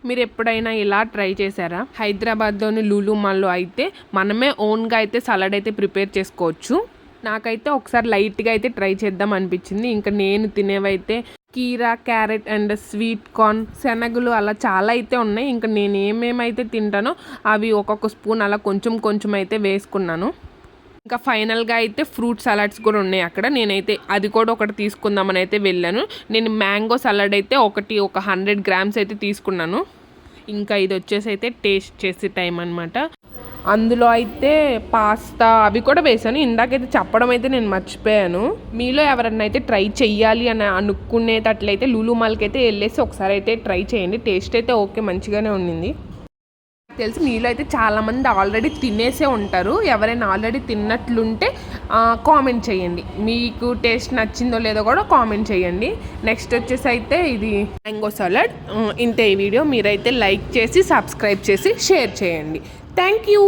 మీరు ఎప్పుడైనా ఇలా ట్రై చేశారా? హైదరాబాద్లోని లూలు మాల్లో అయితే మనమే ఓన్గా అయితే సలాడ్ అయితే ప్రిపేర్ చేసుకోవచ్చు. నాకైతే ఒకసారి లైట్గా అయితే ట్రై చేద్దాం అనిపించింది. ఇంకా నేను తినేవైతే కీరా, క్యారెట్ అండ్ స్వీట్ కార్న్, శనగలు అలా చాలా అయితే ఉన్నాయి. ఇంకా నేను ఏమేమైతే తింటానో అవి ఒక్కొక్క స్పూన్ అలా కొంచెం కొంచెం అయితే వేసుకున్నాను. ఇంకా ఫైనల్గా అయితే ఫ్రూట్ సలాడ్స్ కూడా ఉన్నాయి అక్కడ. నేనైతే అది కూడా ఒకటి తీసుకుందామని అయితే వెళ్ళాను. నేను మ్యాంగో సలాడ్ అయితే ఒక 100 గ్రామ్స్ అయితే తీసుకున్నాను. ఇంకా ఇది వచ్చేసి అయితే టేస్ట్ చేసే టైం అనమాట. అందులో అయితే పాస్తా అవి కూడా వేసాను. ఇందాకైతే చెప్పడం అయితే నేను మర్చిపోయాను. మీలో ఎవరన్నా అయితే ట్రై చెయ్యాలి అని అనుకునేటట్లయితే లూలు మాల్కి అయితే వెళ్ళేసి ఒకసారి అయితే ట్రై చేయండి. టేస్ట్ అయితే ఓకే, మంచిగానే ఉండింది. తెలిసి మీలో అయితే చాలామంది ఆల్రెడీ తినేసే ఉంటారు. ఎవరైనా ఆల్రెడీ తిన్నట్లుంటే కామెంట్ చేయండి. మీకు టేస్ట్ నచ్చిందో లేదో కూడా కామెంట్ చేయండి. నెక్స్ట్ వచ్చేసి అయితే ఇది మ్యాంగో సలాడ్. ఇంతే ఈ వీడియో. మీరైతే లైక్ చేసి సబ్స్క్రైబ్ చేసి షేర్ చేయండి. Thank you.